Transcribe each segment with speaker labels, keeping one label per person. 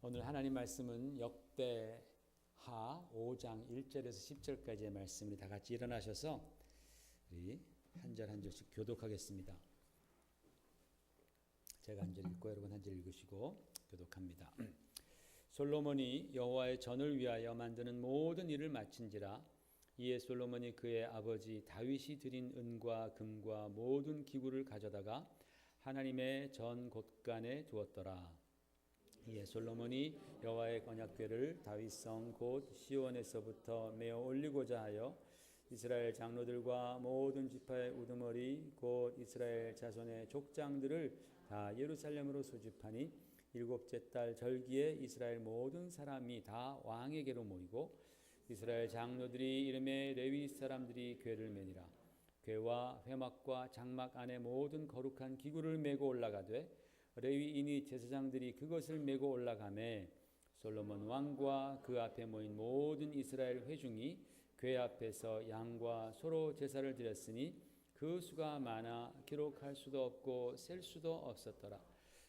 Speaker 1: 오늘 하나님 말씀은 역대하 5장 1절에서 10절까지의 말씀을 다 같이 일어나셔서 우리 한 절 한 절씩 교독하겠습니다. 제가 한 절 읽고 여러분 한 절 읽으시고 교독합니다. 솔로몬이 여호와의 전을 위하여 만드는 모든 일을 마친지라. 이에 솔로몬이 그의 아버지 다윗이 드린 은과 금과 모든 기구를 가져다가 하나님의 전 곳간에 두었더라. 이에 솔로몬이 여호와의 언약궤를 다윗성 곧 시온에서부터 메어 올리고자 하여 이스라엘 장로들과 모든 지파의 우두머리 곧 이스라엘 자손의 족장들을 다 예루살렘으로 소집하니 일곱째 달 절기에 이스라엘 모든 사람이 다 왕에게로 모이고 이스라엘 장로들이 이름에 레위 사람들이 궤를 매니라. 궤와 회막과 장막 안에 모든 거룩한 기구를 메고 올라가되 레위인이 제사장들이 그것을 메고 올라가매 솔로몬 왕과 그 앞에 모인 모든 이스라엘 회중이 궤 앞에서 양과 소로 제사를 드렸으니 그 수가 많아 기록할 수도 없고 셀 수도 없었더라.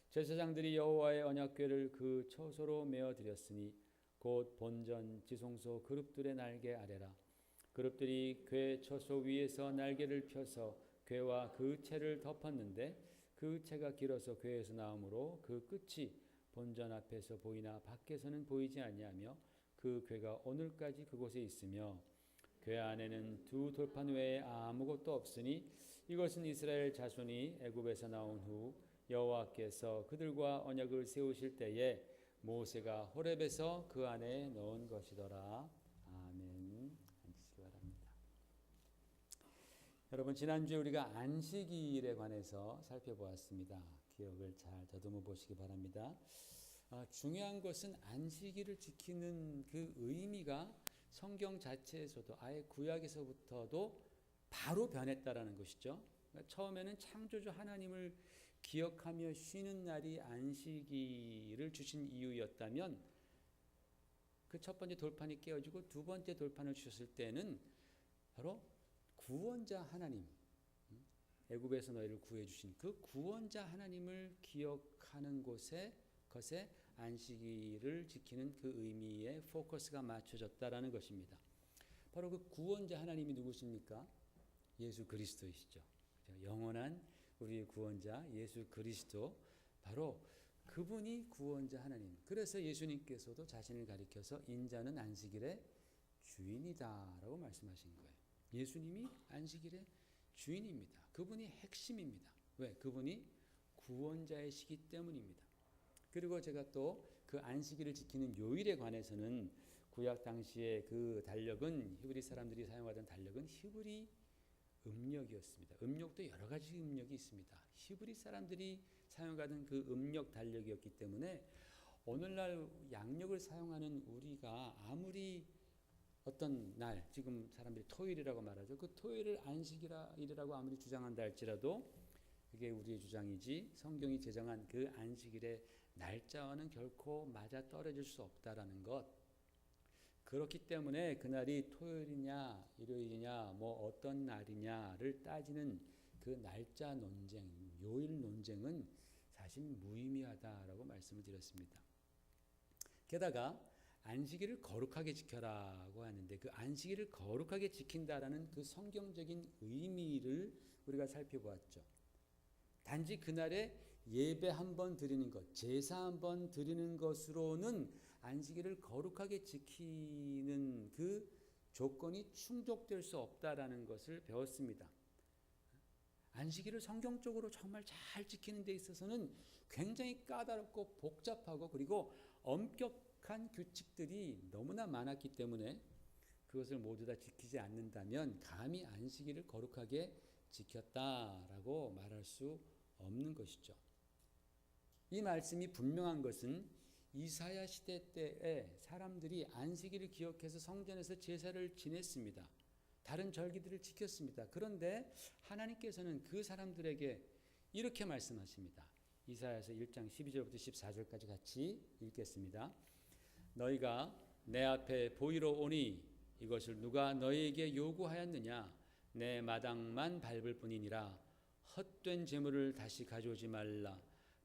Speaker 1: 제사장들이 여호와의 언약궤를 그 처소로 메어 드렸으니 곧 본전 지성소 그룹들의 날개 아래라. 그룹들이 궤 처소 위에서 날개를 펴서 궤와 그 채를 덮었는데 그 채가 길어서 궤에서 나오므로 그 끝이 본전 앞에서 보이나 밖에서는 보이지 아니하며 그 궤가 오늘까지 그곳에 있으며 궤 안에는 두 돌판 외에 아무것도 없으니 이것은 이스라엘 자손이 애굽에서 나온 후 여호와께서 그들과 언약을 세우실 때에 모세가 호렙에서 그 안에 넣은 것이더라. 아멘. 앉으시기 바랍니다. 여러분, 지난주에 우리가 안식일에 관해서 살펴보았습니다. 기억을 잘 더듬어 보시기 바랍니다. 중요한 것은 안식일을 지키는 그 의미가 성경 자체에서도 아예 구약에서부터도 바로 변했다라는 것이죠. 그러니까 처음에는 창조주 하나님을 기억하며 쉬는 날이 안식일을 주신 이유였다면 그 첫 번째 돌판이 깨어지고 두 번째 돌판을 주셨을 때는 바로 구원자 하나님, 애굽에서 너희를 구해 주신 그 구원자 하나님을 기억하는 것에 안식일을 지키는 그 의미에 포커스가 맞춰졌다라는 것입니다. 바로 그 구원자 하나님이 누구십니까? 예수 그리스도이시죠. 영원한 우리의 구원자 예수 그리스도, 바로 그분이 구원자 하나님. 그래서 예수님께서도 자신을 가리켜서 인자는 안식일의 주인이다라고 말씀하신 거예요. 예수님이 안식일의 주인입니다. 그분이 핵심입니다. 왜? 그분이 구원자이시기 때문입니다. 그리고 제가 또 그 안식일을 지키는 요일에 관해서는 구약 당시의 그 달력은, 히브리 사람들이 사용하던 달력은 히브리 음력이었습니다. 음력도 여러 가지 음력이 있습니다. 히브리 사람들이 사용하던 그 음력 달력이었기 때문에 오늘날 양력을 사용하는 우리가 아무리 어떤 날, 지금 사람들이 토요일이라고 말하죠. 그 토요일을 안식일이라고 아무리 주장한다 할지라도 그게 우리의 주장이지 성경이 제정한 그 안식일의 날짜와는 결코 맞아 떨어질 수 없다라는 것. 그렇기 때문에 그날이 토요일이냐 일요일이냐 뭐 어떤 날이냐를 따지는 그 날짜 논쟁, 요일 논쟁은 사실 무의미하다라고 말씀을 드렸습니다. 게다가 안식일을 거룩하게 지켜라고 하는데 그 안식일을 거룩하게 지킨다라는 그 성경적인 의미를 우리가 살펴보았죠. 단지 그날에 예배 한번 드리는 것, 제사 한번 드리는 것으로는 안식일을 거룩하게 지키는 그 조건이 충족될 수 없다라는 것을 배웠습니다. 안식일을 성경적으로 정말 잘 지키는 데 있어서는 굉장히 까다롭고 복잡하고 그리고 엄격한 규칙들이 너무나 많았기 때문에 그것을 모두 다 지키지 않는다면 감히 안식일을 거룩하게 지켰다라고 말할 수 없는 것이죠. 이 말씀이 분명한 것은 이사야 시대 때에 사람들이 안식일을 기억해서 성전에서 제사를 지냈습니다. 다른 절기들을 지켰습니다. 그런데 하나님께서는 그 사람들에게 이렇게 말씀하십니다. 이사야서 1장 12절부터 14절까지 같이 읽겠습니다. 너희가 내 앞에 보이러 오니 이것을 누가 너희에게 요구하였느냐? 내 마당만 밟을 뿐이니라. 헛된 재물을 다시 가져오지 말라.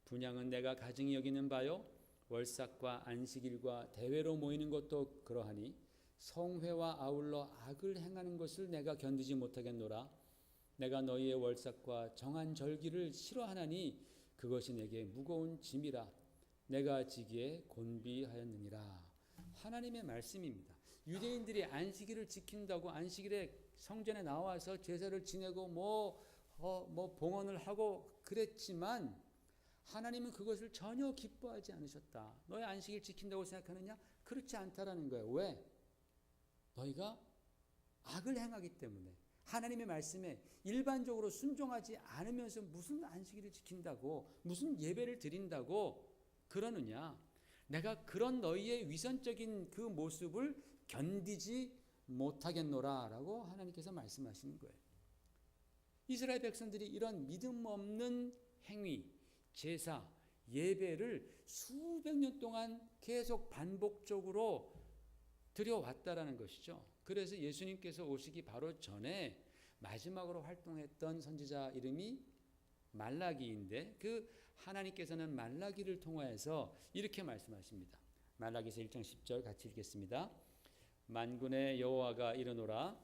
Speaker 1: 분향은 내가 가증히 여기는 바요 월삭과 안식일과 대회로 모이는 것도 그러하니 성회와 아울러 악을 행하는 것을 내가 견디지 못하겠노라. 내가 너희의 월삭과 정한 절기를 싫어하나니 그것이 내게 무거운 짐이라. 내가 지기에 곤비하였느니라. 하나님의 말씀입니다. 유대인들이 안식일을 지킨다고 안식일에 성전에 나와서 제사를 지내고 봉헌을 하고 그랬지만 하나님은 그것을 전혀 기뻐하지 않으셨다. 너희 안식일 지킨다고 생각하느냐? 그렇지 않다라는 거예요. 왜? 너희가 악을 행하기 때문에 하나님의 말씀에 일반적으로 순종하지 않으면서 무슨 안식일을 지킨다고 무슨 예배를 드린다고 그러느냐? 내가 그런 너희의 위선적인 그 모습을 견디지 못하겠노라 라고 하나님께서 말씀하시는 거예요. 이스라엘 백성들이 이런 믿음 없는 행위, 제사, 예배를 수백 년 동안 계속 반복적으로 드려왔다라는 것이죠. 그래서 예수님께서 오시기 바로 전에 마지막으로 활동했던 선지자 이름이 말라기인데 그 하나님께서는 말라기를 통하여서 이렇게 말씀하십니다. 말라기서 1장 10절 같이 읽겠습니다. 만군의 여호와가 이르노라.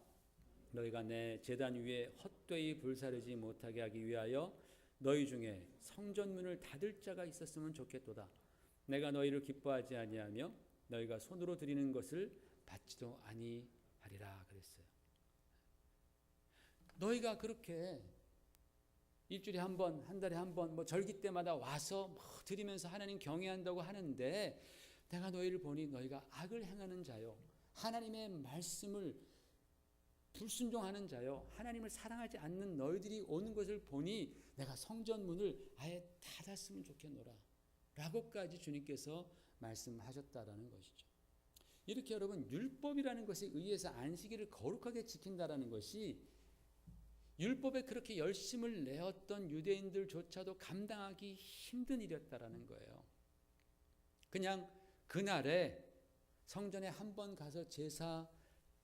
Speaker 1: 너희가 내 제단 위에 헛되이 불사르지 못하게 하기 위하여 너희 중에 성전문을 닫을 자가 있었으면 좋겠도다. 내가 너희를 기뻐하지 아니하며 너희가 손으로 드리는 것을 받지도 아니하리라 그랬어요. 너희가 그렇게 일주일에 한 번, 한 달에 한 번, 절기 때마다 와서 드리면서 하나님 경외한다고 하는데 내가 너희를 보니 너희가 악을 행하는 자요, 하나님의 말씀을 불순종하는 자요, 하나님을 사랑하지 않는 너희들이 오는 것을 보니 내가 성전문을 아예 닫았으면 좋겠노라 라고까지 주님께서 말씀하셨다라는 것이죠. 이렇게 여러분 율법이라는 것에 의해서 안식일을 거룩하게 지킨다라는 것이 율법에 그렇게 열심을 내었던 유대인들조차도 감당하기 힘든 일이었다라는 거예요. 그냥 그날에 성전에 한 번 가서 제사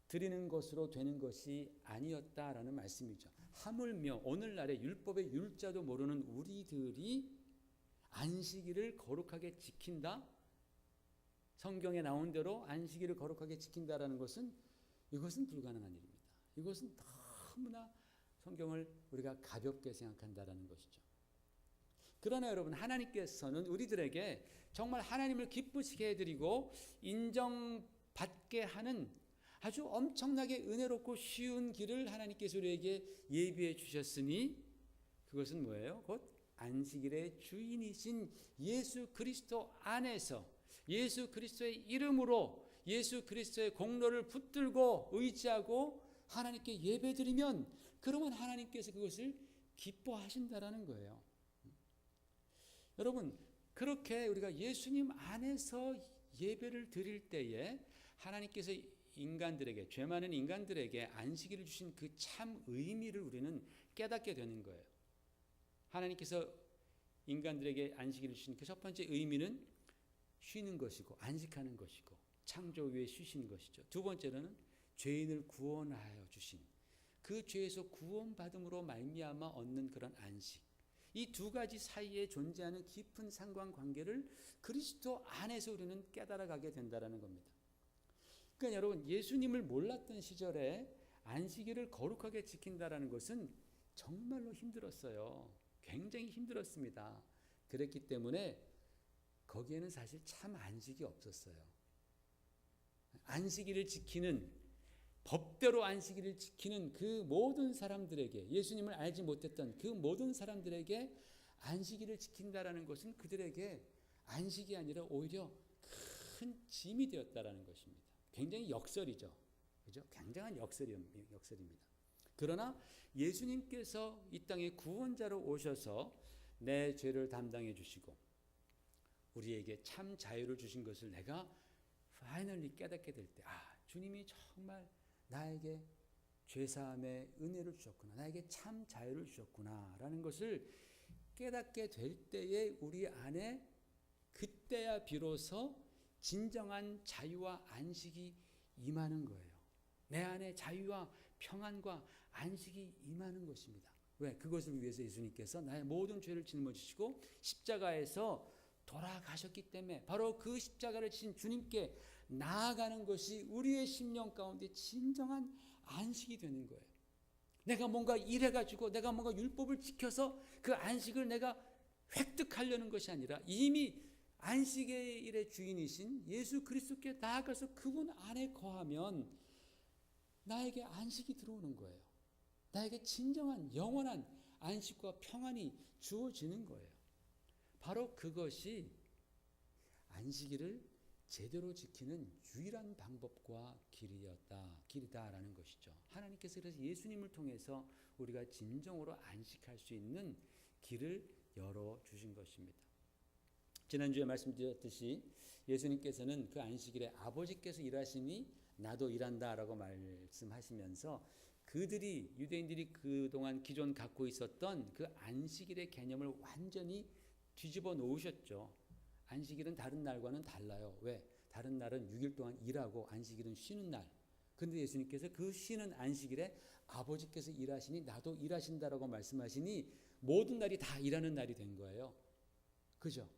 Speaker 1: 드리는 것으로 되는 것이 아니었다라는 말씀이죠. 하물며 오늘날의 율법의 율자도 모르는 우리들이 안식일을 거룩하게 지킨다? 성경에 나온 대로 안식일을 거룩하게 지킨다라는 것은 이것은 불가능한 일입니다. 이것은 너무나 성경을 우리가 가볍게 생각한다라는 것이죠. 그러나 여러분 하나님께서는 우리들에게 정말 하나님을 기쁘시게 해드리고 인정받게 하는 아주 엄청나게 은혜롭고 쉬운 길을 하나님께서 우리에게 예비해 주셨으니 그것은 뭐예요? 곧 안식일의 주인이신 예수 그리스도 안에서 예수 그리스도의 이름으로 예수 그리스도의 공로를 붙들고 의지하고 하나님께 예배드리면 그러면 하나님께서 그것을 기뻐하신다라는 거예요. 여러분 그렇게 우리가 예수님 안에서 예배를 드릴 때에 하나님께서 인간들에게, 죄 많은 인간들에게 안식일을 주신 그 참 의미를 우리는 깨닫게 되는 거예요. 하나님께서 인간들에게 안식일을 주신 그 첫 번째 의미는 쉬는 것이고 안식하는 것이고 창조 위에 쉬시는 것이죠. 두 번째로는 죄인을 구원하여 주신 그 죄에서 구원받음으로 말미암아 얻는 그런 안식. 이 두 가지 사이에 존재하는 깊은 상관관계를 그리스도 안에서 우리는 깨달아가게 된다는 겁니다. 그러니까 여러분 예수님을 몰랐던 시절에 안식일을 거룩하게 지킨다는 것은 정말로 힘들었어요. 굉장히 힘들었습니다. 그랬기 때문에 거기에는 사실 참 안식이 없었어요. 안식일을 지키는 법대로 안식일을 지키는 그 모든 사람들에게 예수님을 알지 못했던 그 모든 사람들에게 안식일을 지킨다라는 것은 그들에게 안식이 아니라 오히려 큰 짐이 되었다라는 것입니다. 굉장히 역설이죠. 그죠? 굉장한 역설입니다. 그러나 예수님께서 이 땅에 구원자로 오셔서 내 죄를 담당해 주시고 우리에게 참 자유를 주신 것을 내가 파이널리 깨닫게 될 때, 주님이 정말 나에게 죄사함의 은혜를 주셨구나, 나에게 참 자유를 주셨구나 라는 것을 깨닫게 될 때에 우리 안에 그때야 비로소 진정한 자유와 안식이 임하는 거예요. 내 안에 자유와 평안과 안식이 임하는 것입니다. 왜? 그것을 위해서 예수님께서 나의 모든 죄를 짊어지시고 십자가에서 돌아가셨기 때문에 바로 그 십자가를 지신 주님께 나아가는 것이 우리의 심령 가운데 진정한 안식이 되는 거예요. 내가 뭔가 일해가지고 내가 뭔가 율법을 지켜서 그 안식을 내가 획득하려는 것이 아니라 이미 안식의 일의 주인이신 예수 그리스도께 나아가서 그분 안에 거하면 나에게 안식이 들어오는 거예요. 나에게 진정한 영원한 안식과 평안이 주어지는 거예요. 바로 그것이 안식일을 제대로 지키는 유일한 방법과 길이다라는 것이죠. 하나님께서 그래서 예수님을 통해서 우리가 진정으로 안식할 수 있는 길을 열어주신 것입니다. 지난주에 말씀드렸듯이 예수님께서는 그 안식일에 아버지께서 일하시니 나도 일한다라고 말씀하시면서 유대인들이 그동안 기존 갖고 있었던 그 안식일의 개념을 완전히 뒤집어 놓으셨죠. 안식일은 다른 날과는 달라요. 왜? 다른 날은 6일 동안 일하고 안식일은 쉬는 날. 근데 예수님께서 그 쉬는 안식일에 아버지께서 일하시니 나도 일하신다라고 말씀하시니 모든 날이 다 일하는 날이 된 거예요. 그죠?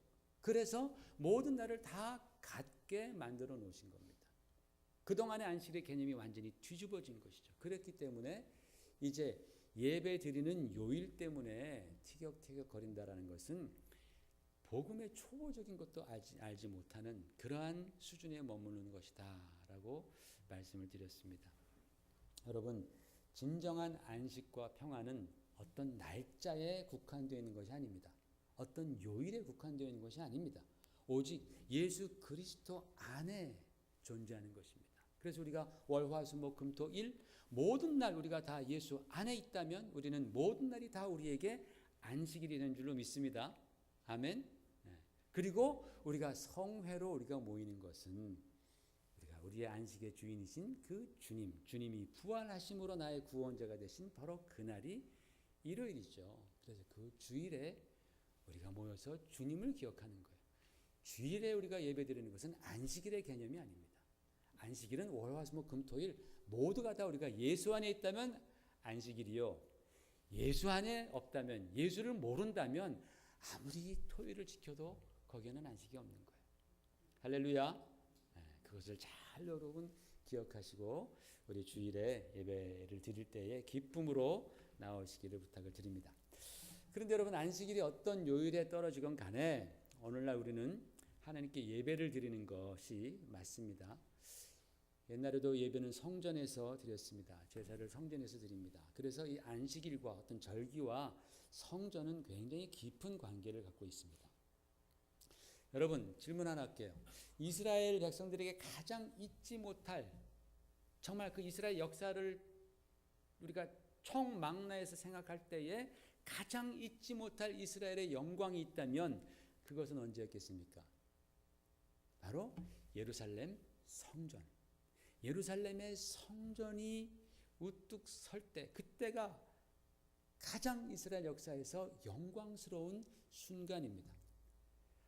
Speaker 1: 그래서 모든 날을 다 같게 만들어 놓으신 겁니다. 그동안의 안식일의 개념이 완전히 뒤집어진 것이죠. 그렇기 때문에 이제 예배 드리는 요일 때문에 티격태격 거린다라는 것은 복음의 초보적인 것도 알지 못하는 그러한 수준에 머무르는 것이다 라고 말씀을 드렸습니다. 여러분, 진정한 안식과 평안은 어떤 날짜에 국한되어 있는 것이 아닙니다. 어떤 요일에 국한되어 있는 것이 아닙니다. 오직 예수 그리스도 안에 존재하는 것입니다. 그래서 우리가 월, 화, 수, 목, 금, 토, 일 모든 날 우리가 다 예수 안에 있다면 우리는 모든 날이 다 우리에게 안식일이 되는 줄로 믿습니다. 아멘. 그리고 우리가 성회로 우리가 모이는 것은 우리의 안식의 주인이신 그 주님이 부활하심으로 나의 구원자가 되신 바로 그날이 일요일이죠. 그래서 그 주일에 우리가 모여서 주님을 기억하는 거예요. 주일에 우리가 예배드리는 것은 안식일의 개념이 아닙니다. 안식일은 월, 화, 수, 목, 금, 토, 일 모두가 다 우리가 예수 안에 있다면 안식일이요. 예수 안에 없다면, 예수를 모른다면 아무리 토일을 지켜도 거기에는 안식이 없는 거예요. 할렐루야. 그것을 잘 여러분 기억하시고 우리 주일에 예배를 드릴 때에 기쁨으로 나오시기를 부탁을 드립니다. 그런데 여러분, 안식일이 어떤 요일에 떨어지건 간에 오늘날 우리는 하나님께 예배를 드리는 것이 맞습니다. 옛날에도 예배는 성전에서 드렸습니다. 제사를 성전에서 드립니다. 그래서 이 안식일과 어떤 절기와 성전은 굉장히 깊은 관계를 갖고 있습니다. 여러분, 질문 하나 할게요. 이스라엘 백성들에게 가장 잊지 못할, 정말 그 이스라엘 역사를 우리가 총망라해서 생각할 때에 가장 잊지 못할 이스라엘의 영광이 있다면 그것은 언제였겠습니까? 바로 예루살렘 성전. 예루살렘의 성전이 우뚝 설 때, 그때가 가장 이스라엘 역사에서 영광스러운 순간입니다.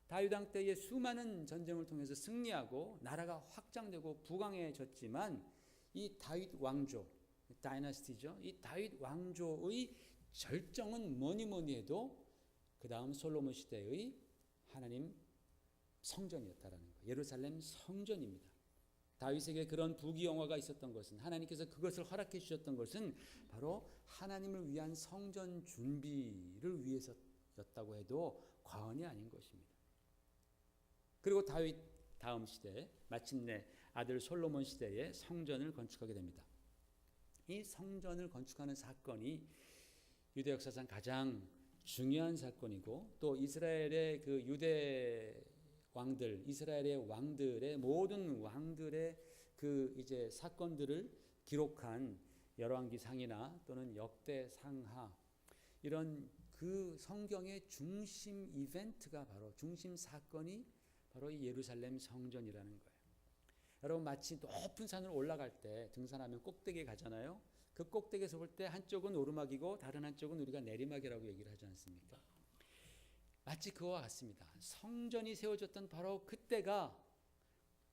Speaker 1: 다윗 왕 때의 수많은 전쟁을 통해서 승리하고 나라가 확장되고 부강해졌지만 이 다윗 왕조, 다이너스티죠. 이 다윗 왕조의 절정은 뭐니 해도 그 다음 솔로몬 시대의 하나님 성전이었다라는 거예요. 예루살렘 성전입니다. 다윗에게 그런 부귀영화가 있었던 것은, 하나님께서 그것을 허락해 주셨던 것은 바로 하나님을 위한 성전 준비를 위해서였다고 해도 과언이 아닌 것입니다. 그리고 다윗 다음 시대, 마침내 아들 솔로몬 시대에 성전을 건축하게 됩니다. 이 성전을 건축하는 사건이 유대 역사상 가장 중요한 사건이고, 또 이스라엘의 그 유대 왕들, 이스라엘의 왕들의 모든 왕들의 그 이제 사건들을 기록한 열왕기상이나 또는 역대상하, 이런 그 성경의 중심 이벤트가 바로, 중심 사건이 바로 이 예루살렘 성전이라는 거예요. 여러분, 마치 높은 산을 올라갈 때 등산하면 꼭대기에 가잖아요. 그 꼭대기에서 볼 때 한쪽은 오르막이고 다른 한쪽은 우리가 내리막이라고 얘기를 하지 않습니까? 마치 그와 같습니다. 성전이 세워졌던 바로 그때가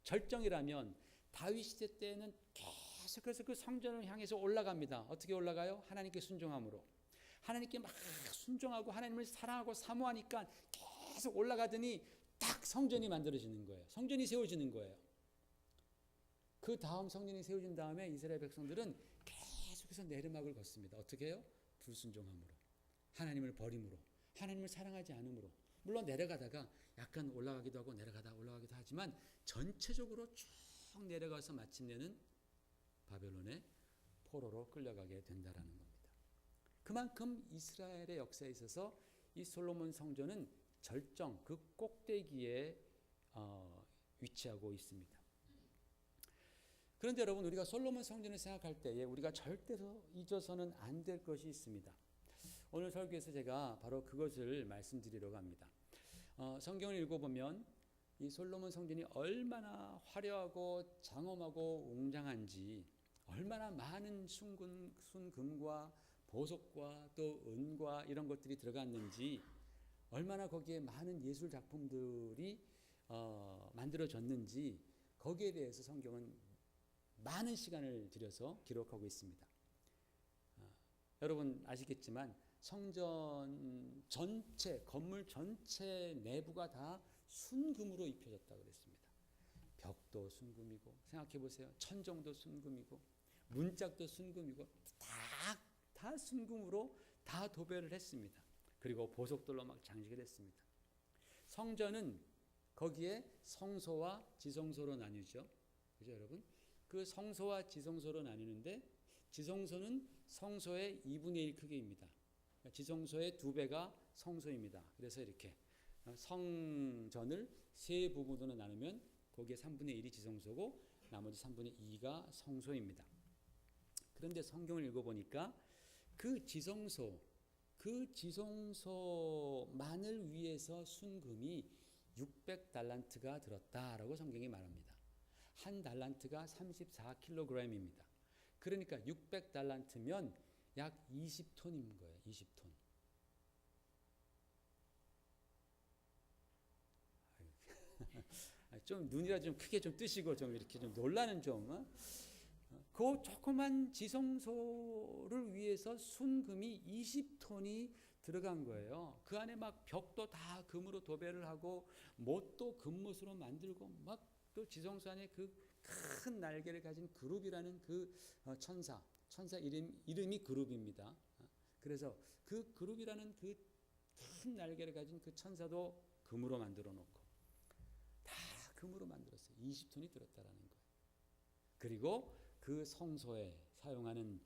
Speaker 1: 절정이라면 다윗 시대 때는 계속해서 그 성전을 향해서 올라갑니다. 어떻게 올라가요? 하나님께 순종함으로. 하나님께 막 순종하고 하나님을 사랑하고 사모하니까 계속 올라가더니 딱 성전이 만들어지는 거예요. 성전이 세워지는 거예요. 그 다음 성전이 세워진 다음에 이스라엘 백성들은 계속해서 내리막을 걷습니다. 어떻게 해요? 불순종함으로, 하나님을 버림으로, 하나님을 사랑하지 않음으로. 물론 내려가다가 약간 올라가기도 하고 내려가다 올라가기도 하지만 전체적으로 쭉 내려가서 마침내는 바벨론의 포로로 끌려가게 된다라는 겁니다. 그만큼 이스라엘의 역사에 있어서 이 솔로몬 성전은 절정, 그 꼭대기에 위치하고 있습니다. 그런데 여러분, 우리가 솔로몬 성전을 생각할 때에 우리가 절대로 잊어서는 안 될 것이 있습니다. 오늘 설교에서 제가 바로 그것을 말씀드리려고 합니다. 성경을 읽어보면 이 솔로몬 성전이 얼마나 화려하고 장엄하고 웅장한지, 얼마나 많은 순금과 보석과 또 은과 이런 것들이 들어갔는지, 얼마나 거기에 많은 예술 작품들이 만들어졌는지, 거기에 대해서 성경은 많은 시간을 들여서 기록하고 있습니다. 여러분 아시겠지만 성전 전체, 건물 전체 내부가 다 순금으로 입혀졌다고 그랬습니다. 벽도 순금이고, 생각해 보세요. 천정도 순금이고, 문짝도 순금이고, 다 순금으로 다 도배를 했습니다. 그리고 보석들로 막 장식을 했습니다. 성전은 거기에 성소와 지성소로 나뉘죠. 그죠, 여러분? 그 성소와 지성소로 나뉘는데, 지성소는 성소의 2분의 1 크기입니다. 지성소의 2배가 성소입니다. 그래서 이렇게 성전을 세 부분으로 나누면 거기에 3분의 1이 지성소고 나머지 3분의 2가 성소입니다. 그런데 성경을 읽어보니까 그 지성소만을 위해서 순금이 600달란트가 들었다라고 성경이 말합니다. 한 달란트가 34kg입니다. 그러니까 600달란트면 약 20톤인 거예요. 20톤. 좀 눈이라 좀 크게 좀 뜨시고 좀 이렇게 좀 놀라는 좀. 그 조그만 지성소를 위해서 순금이 20톤이 들어간 거예요. 그 안에 막 벽도 다 금으로 도배를 하고 못도 금못으로 만들고 막 또 지성소 안에 그 큰 날개를 가진 그룹이라는 그 천사 이름이 그룹입니다. 그래서 그 그룹이라는 그 큰 날개를 가진 그 천사도 금으로 만들어 놓고 다 금으로 만들었어요. 20톤이 들었다라는 거예요. 그리고 그 성소에 사용하는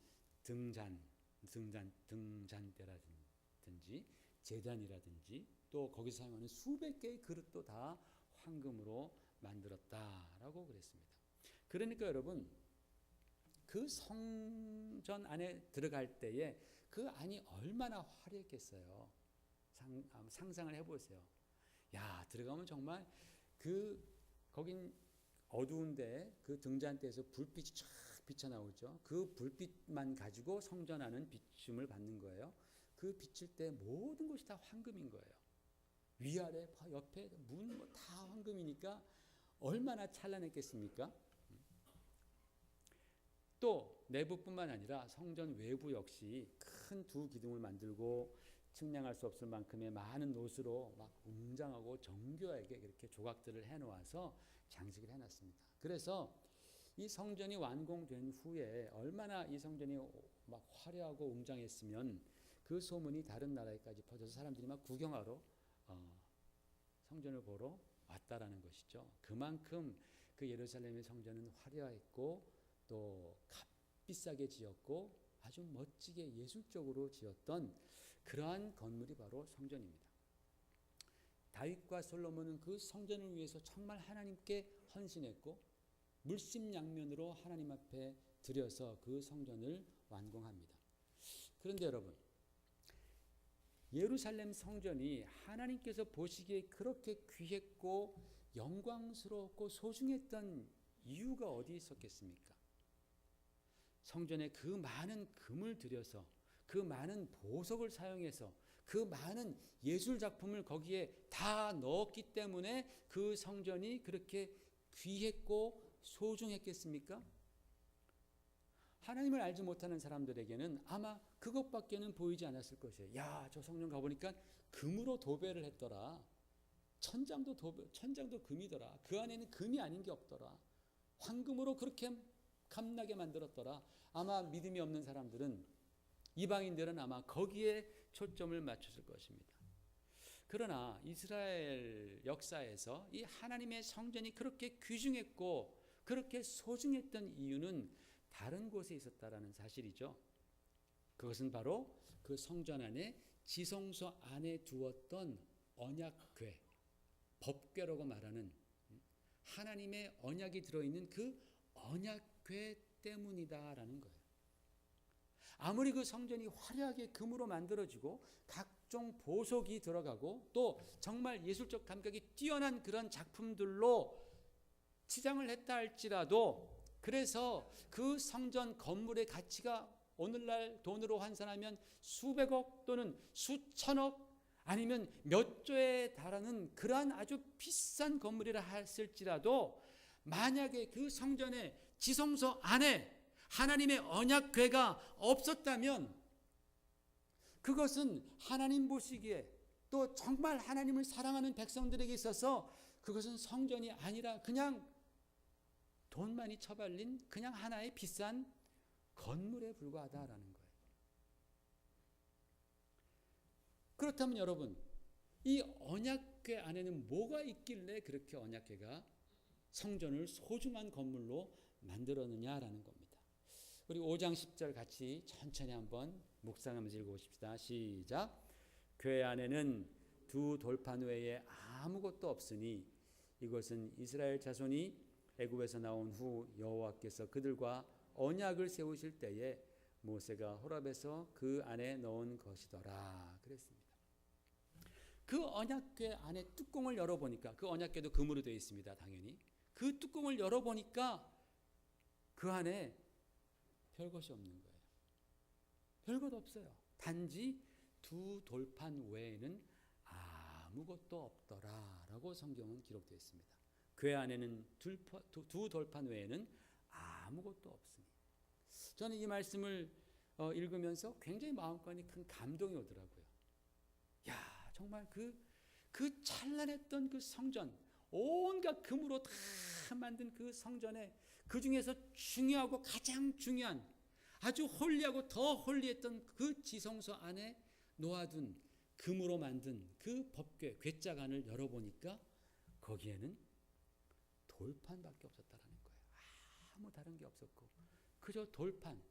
Speaker 1: 등잔대라든지 제단이라든지 또 거기서 사용하는 수백 개의 그릇도 다 황금으로 만들었다라고 그랬습니다. 그러니까 여러분, 그 성전 안에 들어갈 때에 그 안이 얼마나 화려했겠어요. 상상을 해보세요. 야, 들어가면 정말 거긴 어두운데 그 등잔대에서 불빛이 쫙 비쳐나오죠. 그 불빛만 가지고 성전 안은 비춤을 받는 거예요. 그 비칠 때 모든 것이 다 황금인 거예요. 위아래, 옆에, 문 다 황금이니까 얼마나 찬란했겠습니까? 또 내부뿐만 아니라 성전 외부 역시 큰 2기둥을 만들고 측량할 수 없을 만큼의 많은 노스로 막 웅장하고 정교하게 이렇게 조각들을 해놓아서 장식을 해놨습니다. 그래서 이 성전이 완공된 후에 얼마나 이 성전이 막 화려하고 웅장했으면 그 소문이 다른 나라에까지 퍼져서 사람들이 막 구경하러 성전을 보러 왔다라는 것이죠. 그만큼 그 예루살렘의 성전은 화려했고 또 값비싸게 지었고 아주 멋지게 예술적으로 지었던 그러한 건물이 바로 성전입니다. 다윗과 솔로몬은 그 성전을 위해서 정말 하나님께 헌신했고 물심양면으로 하나님 앞에 드려서 그 성전을 완공합니다. 그런데 여러분, 예루살렘 성전이 하나님께서 보시기에 그렇게 귀했고 영광스럽고 소중했던 이유가 어디 있었겠습니까? 성전에 그 많은 금을 들여서 그 많은 보석을 사용해서 그 많은 예술 작품을 거기에 다 넣었기 때문에 그 성전이 그렇게 귀했고 소중했겠습니까? 하나님을 알지 못하는 사람들에게는 아마 그것밖에는 보이지 않았을 것이에요. 야, 저 성전 가보니까 금으로 도배를 했더라. 천장도 금이더라. 그 안에는 금이 아닌 게 없더라. 황금으로 그렇게 감나게 만들었더라. 아마 믿음이 없는 사람들은, 이방인들은 아마 거기에 초점을 맞췄을 것입니다. 그러나 이스라엘 역사에서 이 하나님의 성전이 그렇게 귀중했고 그렇게 소중했던 이유는 다른 곳에 있었다라는 사실이죠. 그것은 바로 그 성전 안에, 지성소 안에 두었던 언약궤, 법궤라고 말하는 하나님의 언약이 들어있는 그 언약궤 때문이다라는 거예요. 아무리 그 성전이 화려하게 금으로 만들어지고 각종 보석이 들어가고 또 정말 예술적 감각이 뛰어난 그런 작품들로 치장을 했다 할지라도, 그래서 그 성전 건물의 가치가 오늘날 돈으로 환산하면 수백억 또는 수천억 아니면 몇 조에 달하는 그러한 아주 비싼 건물이라 했을지라도, 만약에 그 성전의 지성소 안에 하나님의 언약궤가 없었다면 그것은 하나님 보시기에 또 정말 하나님을 사랑하는 백성들에게 있어서 그것은 성전이 아니라 그냥 돈 많이 처발린 그냥 하나의 비싼 건물에 불과하다라는 거예요. 그렇다면 여러분, 이 언약궤 안에는 뭐가 있길래 그렇게 언약궤가 성전을 소중한 건물로 만들었느냐라는 겁니다. 우리 5장 10절 같이 천천히 한번 묵상하면서 읽어보십시다. 시작. 궤 안에는 두 돌판 외에 아무것도 없으니 이것은 이스라엘 자손이 애굽에서 나온 후 여호와께서 그들과 언약을 세우실 때에 모세가 호렙에서 그 안에 넣은 것이더라 그랬습니다. 그 언약궤 안에 뚜껑을 열어보니까, 그 언약궤도 금으로 되어 있습니다. 당연히 그 뚜껑을 열어보니까 그 안에 별것이 없는 거예요. 별것 없어요. 단지 두 돌판 외에는 아무것도 없더라라고 성경은 기록되어 있습니다. 궤 안에는 두 돌판 외에는 아무것도 없으니. 저는 이 말씀을 읽으면서 굉장히 마음까지 큰 감동이 오더라고요. 야, 정말 그 찬란했던 그 성전, 온갖 금으로 다 만든 그 성전에 그 중에서 중요하고 가장 중요한, 아주 홀리하고 더 홀리했던 그 지성소 안에 놓아둔 금으로 만든 그 법궤, 궤자관을 열어보니까 거기에는 돌판밖에 없었다라는 거예요. 아무 다른 게 없었고 그저 돌판,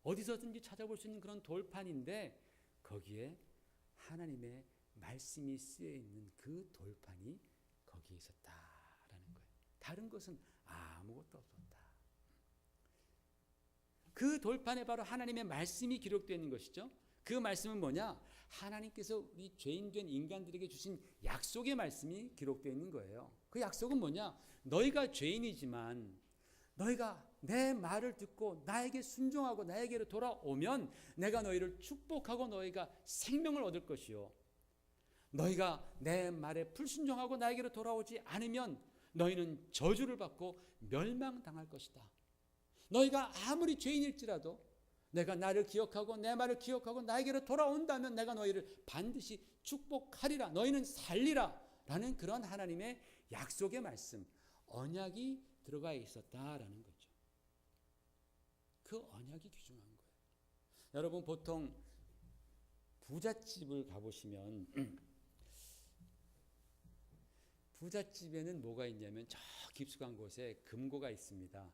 Speaker 1: 어디서든지 찾아볼 수 있는 그런 돌판인데 거기에 하나님의 말씀이 쓰여 있는 그 돌판이 거기에 있었다라는 거예요. 다른 것은 아무것도 없었다. 그 돌판에 바로 하나님의 말씀이 기록되어 있는 것이죠. 그 말씀은 뭐냐? 하나님께서 우리 죄인된 인간들에게 주신 약속의 말씀이 기록되어 있는 거예요. 그 약속은 뭐냐? 너희가 죄인이지만 너희가 내 말을 듣고 나에게 순종하고 나에게로 돌아오면 내가 너희를 축복하고 너희가 생명을 얻을 것이요, 너희가 내 말에 불순종하고 나에게로 돌아오지 않으면 너희는 저주를 받고 멸망당할 것이다. 너희가 아무리 죄인일지라도 내가 나를 기억하고 내 말을 기억하고 나에게로 돌아온다면 내가 너희를 반드시 축복하리라, 너희는 살리라 라는 그런 하나님의 약속의 말씀, 언약이 들어가 있었다라는 거죠. 그 언약이 귀중한 거예요. 여러분, 보통 부잣집을 가보시면 부잣집에는 뭐가 있냐면 저 깊숙한 곳에 금고가 있습니다.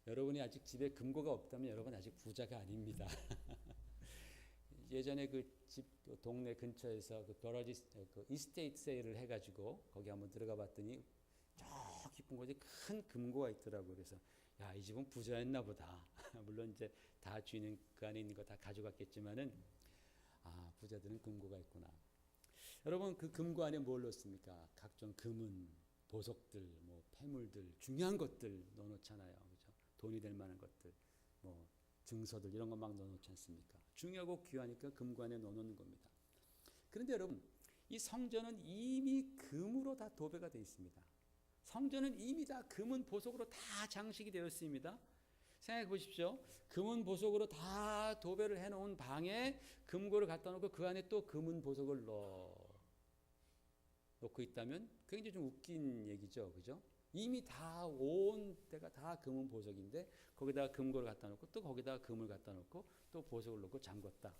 Speaker 1: 여러분이 아직 집에 금고가 없다면 여러분 아직 부자가 아닙니다. 예전에 그 집 동네 근처에서 그 거라지 그 이스테이트 세일을 해가지고 거기 한번 들어가 봤더니 저 깊은 곳에 큰 금고가 있더라고요. 그래서 야, 이 집은 부자였나 보다. 물론 이제 다 주인은 그 안에 있는 거 다 가져갔겠지만은 부자들은 금고가 있구나. 여러분, 그 금고 안에 뭘 넣습니까? 각종 금은, 보석들, 뭐 폐물들, 중요한 것들 넣어놓잖아요. 그렇죠? 돈이 될 만한 것들, 뭐 증서들 이런 거 막 넣어놓지 않습니까? 중요하고 귀하니까 금고 안에 넣어놓는 겁니다. 그런데 여러분, 이 성전은 이미 금으로 다 도배가 되어 있습니다. 성전은 이미 다 금은 보석으로 다 장식이 되어 있습니다. 생각해 보십시오. 금은 보석으로 다 도배를 해놓은 방에 금고를 갖다 놓고 그 안에 또 금은 보석을 놓고 있다면 굉장히 좀 웃긴 얘기죠, 그죠? 이미 다 온 데가 다 금은 보석인데 거기다가 금고를 갖다 놓고 또 거기다가 금을 갖다 놓고 또 보석을 놓고 잠궜다.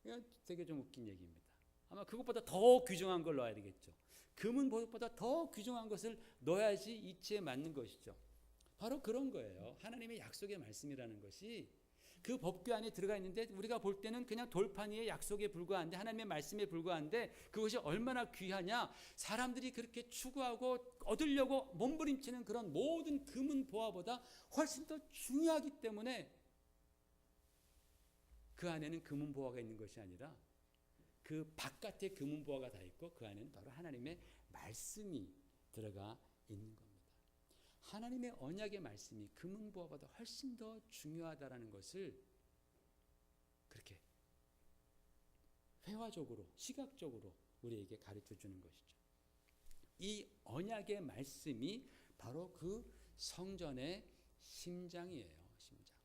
Speaker 1: 이건 되게 좀 웃긴 얘기입니다. 아마 그것보다 더 귀중한 걸 넣어야 되겠죠. 금은 보석보다 더 귀중한 것을 넣어야지 이치에 맞는 것이죠. 바로 그런 거예요. 하나님의 약속의 말씀이라는 것이 그 법궤 안에 들어가 있는데 우리가 볼 때는 그냥 돌판 위의 약속에 불과한데, 하나님의 말씀에 불과한데, 그것이 얼마나 귀하냐. 사람들이 그렇게 추구하고 얻으려고 몸부림치는 그런 모든 금은 보화보다 훨씬 더 중요하기 때문에 그 안에는 금은 보화가 있는 것이 아니라 그 바깥에 금은 보화가 다 있고 그 안에는 바로 하나님의 말씀이 들어가 있는 겁니다. 하나님의 언약의 말씀이 금은 보화보다 훨씬 더 중요하다라는 것을 그렇게 회화적으로, 시각적으로 우리에게 가르쳐 주는 것이죠. 이 언약의 말씀이 바로 그 성전의 심장이에요. 심장.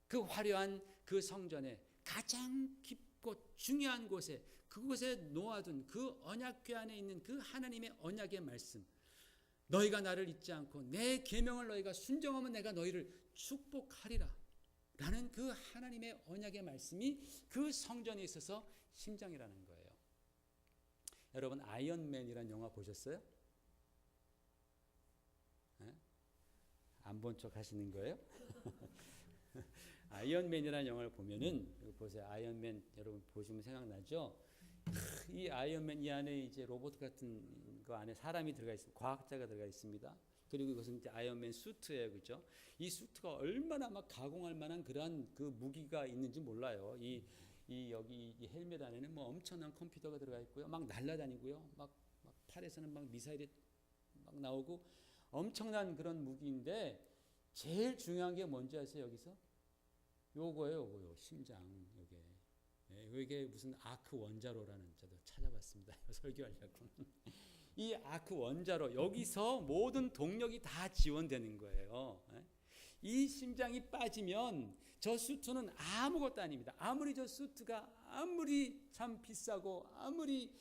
Speaker 1: 그 화려한 그 성전의 가장 깊고 중요한 곳에, 그곳에 놓아둔 그 언약궤 안에 있는 그 하나님의 언약의 말씀, 너희가 나를 잊지 않고 내 계명을 너희가 순종하면 내가 너희를 축복하리라 라는 그 하나님의 언약의 말씀이 그 성전에 있어서 심장이라는 거예요. 여러분, 아이언맨이라는 영화 보셨어요? 안 본 척 하시는 거예요? 아이언맨이라는 영화를 보면은, 보세요. 아이언맨 여러분 보시면 생각나죠? 이 아이언맨, 이 안에 이제 로봇 같은 거 안에 사람이 들어가 있습니다. 과학자가 들어가 있습니다. 그리고 이것은 이제 아이언맨 수트예요, 그렇죠? 이 수트가 얼마나 막 가공할 만한 그러한 그 무기가 있는지 몰라요. 여기 이 헬멧 안에는 뭐 엄청난 컴퓨터가 들어가 있고요, 막 날아다니고요, 막 팔에서는 막 미사일이 막 나오고 엄청난 그런 무기인데, 제일 중요한 게 뭔지 아세요? 여기서 요거예요, 심장. 이게 무슨 아크 원자로라는, 저도 찾아봤습니다. 설교하려고. 이 아크 원자로, 여기서 모든 동력이 다 지원되는 거예요. 이 심장이 빠지면 저 수트는 아무것도 아닙니다. 아무리 저 수트가 아무리 참 비싸고 아무리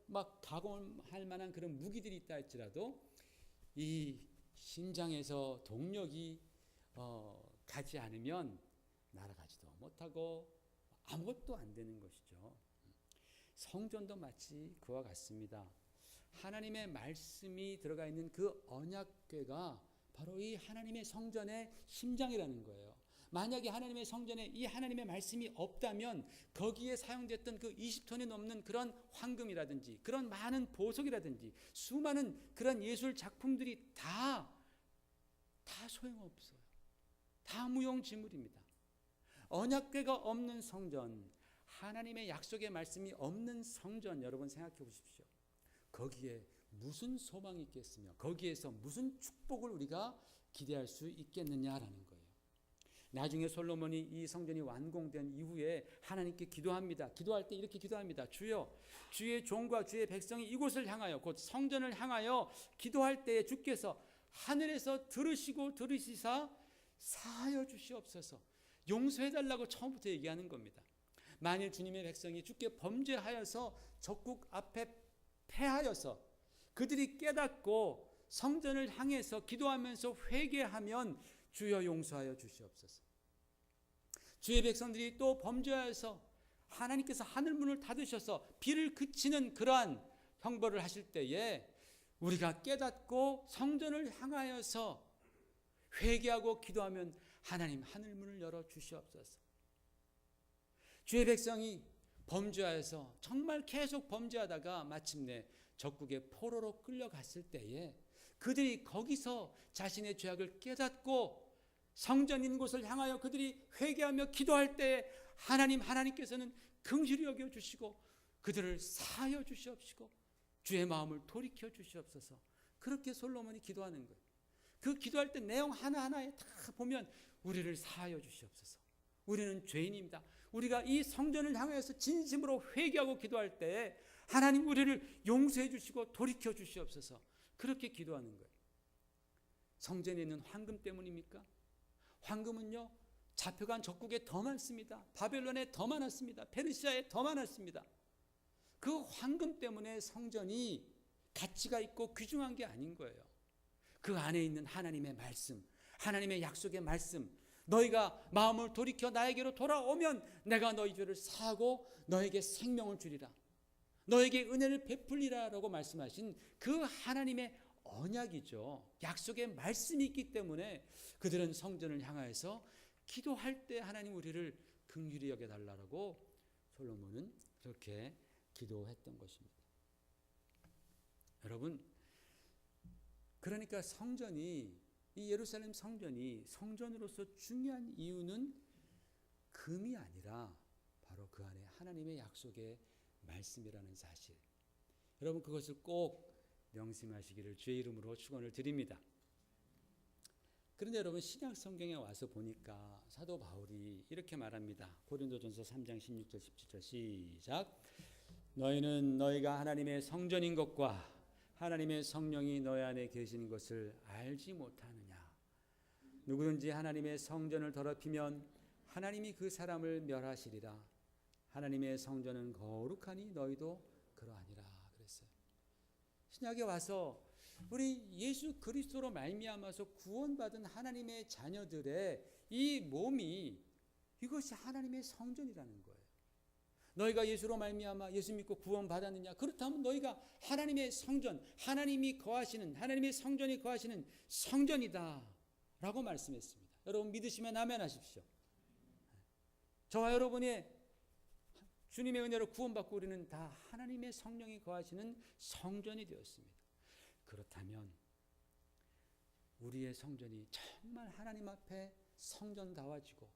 Speaker 1: 막 가공할 만한 그런 무기들이 있다 할지라도 이 심장에서 동력이 가지 않으면 날아가지도 못하고 아무것도 안 되는 것이죠. 성전도 마치 그와 같습니다. 하나님의 말씀이 들어가 있는 그 언약궤가 바로 이 하나님의 성전의 심장이라는 거예요. 만약에 하나님의 성전에 이 하나님의 말씀이 없다면 거기에 사용됐던 그 20톤이 넘는 그런 황금이라든지 그런 많은 보석이라든지 수많은 그런 예술 작품들이 다 소용없어요. 다 무용지물입니다. 언약궤가 없는 성전, 하나님의 약속의 말씀이 없는 성전, 여러분 생각해 보십시오. 거기에 무슨 소망이 있겠으며 거기에서 무슨 축복을 우리가 기대할 수 있겠느냐라는 거예요. 나중에 솔로몬이 이 성전이 완공된 이후에 하나님께 기도합니다. 기도할 때 이렇게 기도합니다. 주여, 주의 종과 주의 백성이 이곳을 향하여, 곧 성전을 향하여 기도할 때에 주께서 하늘에서 들으시사 사하여 주시옵소서. 용서해달라고 처음부터 얘기하는 겁니다. 만일 주님의 백성이 주께 범죄하여서 적국 앞에 패하여서 그들이 깨닫고 성전을 향해서 기도하면서 회개하면 주여 용서하여 주시옵소서. 주의 백성들이 또 범죄하여서 하나님께서 하늘문을 닫으셔서 비를 그치는 그러한 형벌을 하실 때에 우리가 깨닫고 성전을 향하여서 회개하고 기도하면 하나님 하늘문을 열어 주시옵소서. 주의 백성이 범죄하여서 정말 계속 범죄하다가 마침내 적국의 포로로 끌려갔을 때에 그들이 거기서 자신의 죄악을 깨닫고 성전인 곳을 향하여 그들이 회개하며 기도할 때 하나님께서는 긍휼히 여겨 주시고 그들을 사하여 주시옵시고 주의 마음을 돌이켜 주시옵소서. 그렇게 솔로몬이 기도하는 거예요. 그 기도할 때 내용 하나하나에 다 보면 우리를 사하여 주시옵소서. 우리는 죄인입니다. 우리가 이 성전을 향해서 진심으로 회개하고 기도할 때 하나님 우리를 용서해 주시고 돌이켜 주시옵소서. 그렇게 기도하는 거예요. 성전에 있는 황금 때문입니까? 황금은요, 잡혀간 적국에 더 많습니다. 바벨론에 더 많았습니다. 페르시아에 더 많았습니다. 그 황금 때문에 성전이 가치가 있고 귀중한 게 아닌 거예요. 그 안에 있는 하나님의 말씀, 하나님의 약속의 말씀, 너희가 마음을 돌이켜 나에게로 돌아오면 내가 너희 죄를 사하고 너에게 생명을 주리라, 너에게 은혜를 베풀리라 라고 말씀하신 그 하나님의 언약이죠. 약속의 말씀이 있기 때문에 그들은 성전을 향하여서 기도할 때 하나님 우리를 긍휼히 여겨달라고 솔로몬은 그렇게 기도했던 것입니다. 여러분, 그러니까 성전이, 이 예루살렘 성전이 성전으로서 중요한 이유는 금이 아니라 바로 그 안에 하나님의 약속의 말씀이라는 사실, 여러분 그것을 꼭 명심하시기를 주의 이름으로 축원을 드립니다. 그런데 여러분, 신약 성경에 와서 보니까 사도 바울이 이렇게 말합니다. 고린도전서 3장 16절 17절 시작. 너희는 너희가 하나님의 성전인 것과 하나님의 성령이 너희 안에 계신 것을 알지 못하느냐. 누구든지 하나님의 성전을 더럽히면 하나님이 그 사람을 멸하시리라. 하나님의 성전은 거룩하니 너희도 그러하니라 그랬어요. 신약에 와서 우리 예수 그리스도로 말미암아서 구원받은 하나님의 자녀들의 이 몸이, 이것이 하나님의 성전이라는 거예요. 너희가 예수로 말미암아 예수 믿고 구원받았느냐? 그렇다면 너희가 하나님의 성전, 하나님이 거하시는, 하나님의 성전이 거하시는 성전이다 라고 말씀했습니다. 여러분 믿으시면 아멘 하십시오. 저와 여러분이 주님의 은혜로 구원받고 우리는 다 하나님의 성령이 거하시는 성전이 되었습니다. 그렇다면 우리의 성전이 정말 하나님 앞에 성전다워지고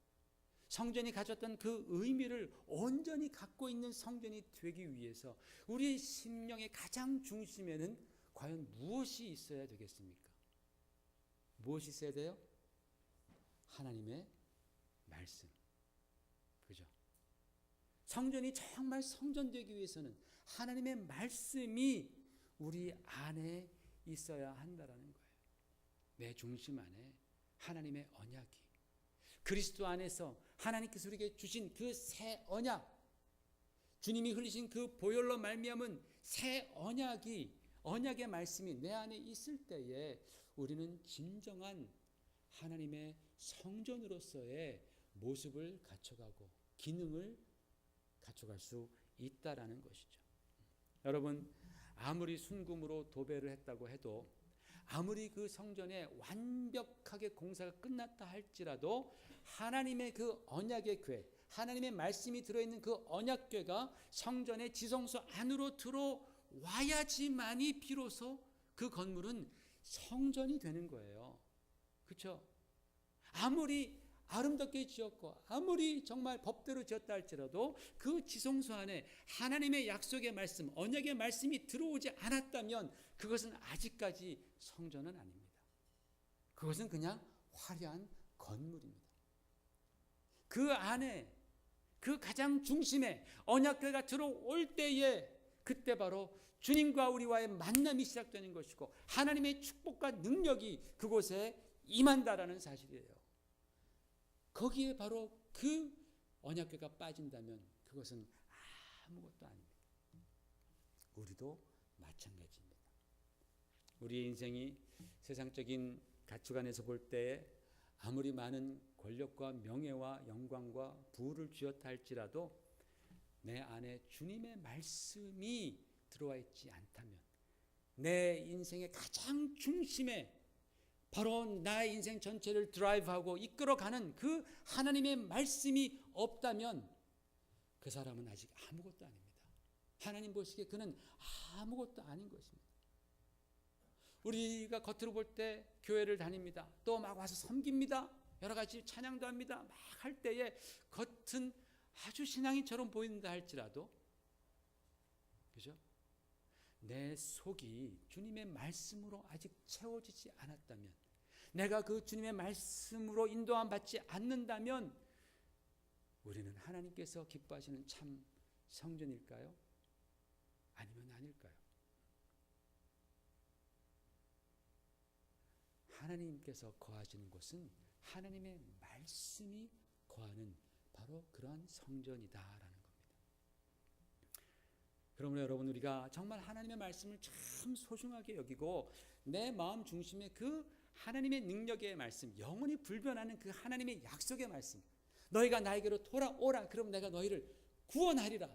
Speaker 1: 성전이 가졌던 그 의미를 온전히 갖고 있는 성전이 되기 위해서 우리의 심령의 가장 중심에는 과연 무엇이 있어야 되겠습니까? 무엇이 있어야 돼요? 하나님의 말씀. 그죠? 성전이 정말 성전되기 위해서는 하나님의 말씀이 우리 안에 있어야 한다라는 거예요. 내 중심 안에 하나님의 언약이, 그리스도 안에서 하나님께서 우리에게 주신 그 새 언약, 주님이 흘리신 그 보혈로 말미암은 새 언약의 말씀이 내 안에 있을 때에 우리는 진정한 하나님의 성전으로서의 모습을 갖춰가고 기능을 갖춰갈 수 있다라는 것이죠. 여러분, 아무리 순금으로 도배를 했다고 해도, 아무리 그 성전에 완벽하게 공사가 끝났다 할지라도 하나님의 그 언약의 궤, 하나님의 말씀이 들어있는 그 언약궤가 성전의 지성소 안으로 들어와야지만이 비로소 그 건물은 성전이 되는 거예요. 그렇죠? 아무리 아름답게 지었고 아무리 정말 법대로 지었다 할지라도 그 지성소 안에 하나님의 약속의 말씀, 언약의 말씀이 들어오지 않았다면 그것은 아직까지 성전은 아닙니다. 그것은 그냥 화려한 건물입니다. 그 안에, 그 가장 중심에 언약궤가 들어올 때에 그때 바로 주님과 우리와의 만남이 시작되는 것이고 하나님의 축복과 능력이 그곳에 임한다라는 사실이에요. 거기에 바로 그 언약궤가 빠진다면 그것은 아무것도 아닙니다. 우리도 마찬가지입니다. 우리의 인생이 세상적인 가치관에서 볼 때 아무리 많은 권력과 명예와 영광과 부를 쥐었다 할지라도 내 안에 주님의 말씀이 들어와 있지 않다면, 내 인생의 가장 중심에 바로 나의 인생 전체를 드라이브하고 이끌어가는 그 하나님의 말씀이 없다면 그 사람은 아직 아무것도 아닙니다. 하나님 보시기에 그는 아무것도 아닌 것입니다. 우리가 겉으로 볼 때 교회를 다닙니다. 또 막 와서 섬깁니다. 여러 가지 찬양도 합니다. 막 할 때에 겉은 아주 신앙인처럼 보인다 할지라도, 그죠? 내 속이 주님의 말씀으로 아직 채워지지 않았다면, 내가 그 주님의 말씀으로 인도함 받지 않는다면 우리는 하나님께서 기뻐하시는 참 성전일까요? 아니면 아닐까요? 하나님께서 거하시는 곳은 하나님의 말씀이 거하는 바로 그러한 성전이다라는 겁니다. 그러므로 여러분, 우리가 정말 하나님의 말씀을 참 소중하게 여기고 내 마음 중심에 그 하나님의 능력의 말씀, 영원히 불변하는 그 하나님의 약속의 말씀, 너희가 나에게로 돌아오라, 그럼 내가 너희를 구원하리라,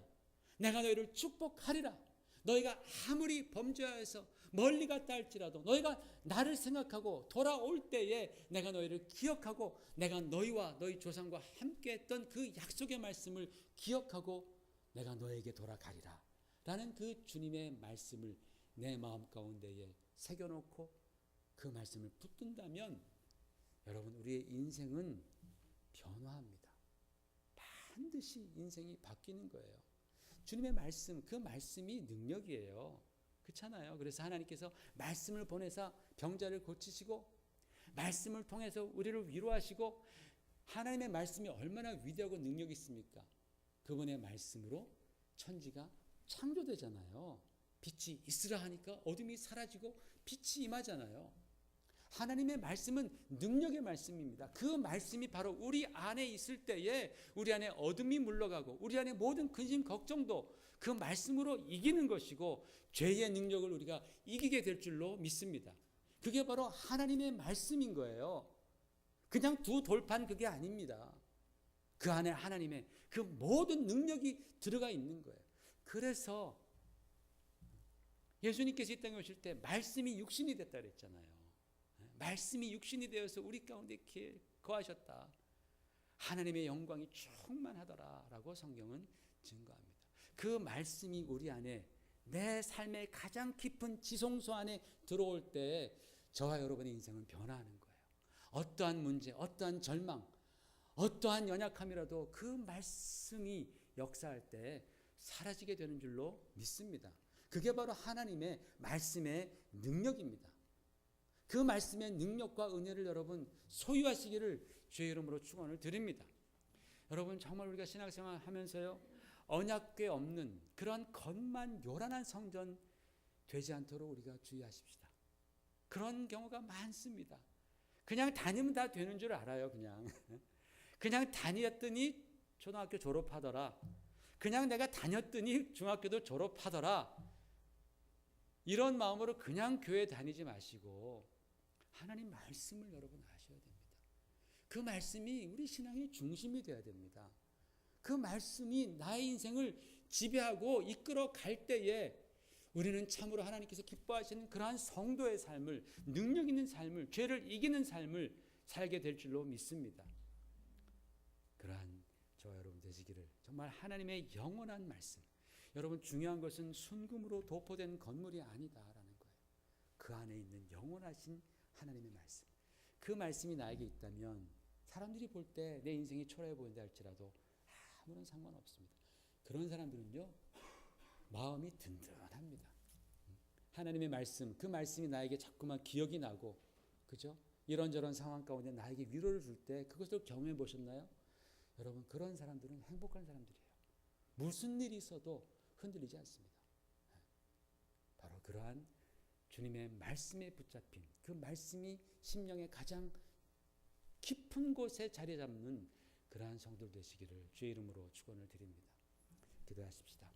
Speaker 1: 내가 너희를 축복하리라, 너희가 아무리 범죄하여서 멀리 갔다 할지라도 너희가 나를 생각하고 돌아올 때에 내가 너희를 기억하고 내가 너희와 너희 조상과 함께 했던 그 약속의 말씀을 기억하고 내가 너에게 돌아가리라 라는 그 주님의 말씀을 내 마음 가운데에 새겨놓고 그 말씀을 붙든다면 여러분, 우리의 인생은 변화합니다. 반드시 인생이 바뀌는 거예요. 주님의 말씀, 그 말씀이 능력이에요. 그렇잖아요. 그래서 하나님께서 말씀을 보내사 병자를 고치시고 말씀을 통해서 우리를 위로하시고, 하나님의 말씀이 얼마나 위대하고 능력이 있습니까? 그분의 말씀으로 천지가 창조되잖아요. 빛이 있으라 하니까 어둠이 사라지고 빛이 임하잖아요. 하나님의 말씀은 능력의 말씀입니다. 그 말씀이 바로 우리 안에 있을 때에 우리 안에 어둠이 물러가고 우리 안에 모든 근심 걱정도 그 말씀으로 이기는 것이고 죄의 능력을 우리가 이기게 될 줄로 믿습니다. 그게 바로 하나님의 말씀인 거예요. 그냥 두 돌판 그게 아닙니다. 그 안에 하나님의 그 모든 능력이 들어가 있는 거예요. 그래서 예수님께서 이 땅에 오실 때 말씀이 육신이 됐다 그랬잖아요. 말씀이 육신이 되어서 우리 가운데 거하셨다. 하나님의 영광이 충만하더라라고 성경은 증거합니다. 그 말씀이 우리 안에 내 삶의 가장 깊은 지성소 안에 들어올 때 저와 여러분의 인생은 변화하는 거예요. 어떠한 문제, 어떠한 절망, 어떠한 연약함이라도 그 말씀이 역사할 때 사라지게 되는 줄로 믿습니다. 그게 바로 하나님의 말씀의 능력입니다. 그 말씀의 능력과 은혜를 여러분 소유하시기를 주의 이름으로 축원을 드립니다. 여러분, 정말 우리가 신앙생활 하면서요, 언약궤 없는 그런 겉만 요란한 성전 되지 않도록 우리가 주의하십시다. 그런 경우가 많습니다. 그냥 다니면 다 되는 줄 알아요. 그냥 다녔더니 초등학교 졸업하더라, 그냥 내가 다녔더니 중학교도 졸업하더라, 이런 마음으로 그냥 교회 다니지 마시고 하나님 말씀을 여러분 아셔야 됩니다. 그 말씀이 우리 신앙의 중심이 되어야 됩니다. 그 말씀이 나의 인생을 지배하고 이끌어 갈 때에 우리는 참으로 하나님께서 기뻐하시는 그러한 성도의 삶을, 능력 있는 삶을, 죄를 이기는 삶을 살게 될 줄로 믿습니다. 그러한 저와 여러분 되시기를. 정말 하나님의 영원한 말씀, 여러분 중요한 것은 순금으로 도포된 건물이 아니다라는 거예요. 그 안에 있는 영원하신 하나님의 말씀, 그 말씀이 나에게 있다면 사람들이 볼 때 내 인생이 초라해 보인다 할지라도 아무런 상관없습니다. 그런 사람들은요, 마음이 든든합니다. 하나님의 말씀, 그 말씀이 나에게 자꾸만 기억이 나고, 그죠? 이런저런 상황 가운데 나에게 위로를 줄 때 그것을 경험해 보셨나요? 여러분, 그런 사람들은 행복한 사람들이에요. 무슨 일이 있어도 흔들리지 않습니다. 바로 그러한 주님의 말씀에 붙잡힌 그 말씀이 심령의 가장 깊은 곳에 자리 잡는 그러한 성도들 되시기를 주의 이름으로 축원을 드립니다. 기도하십시다.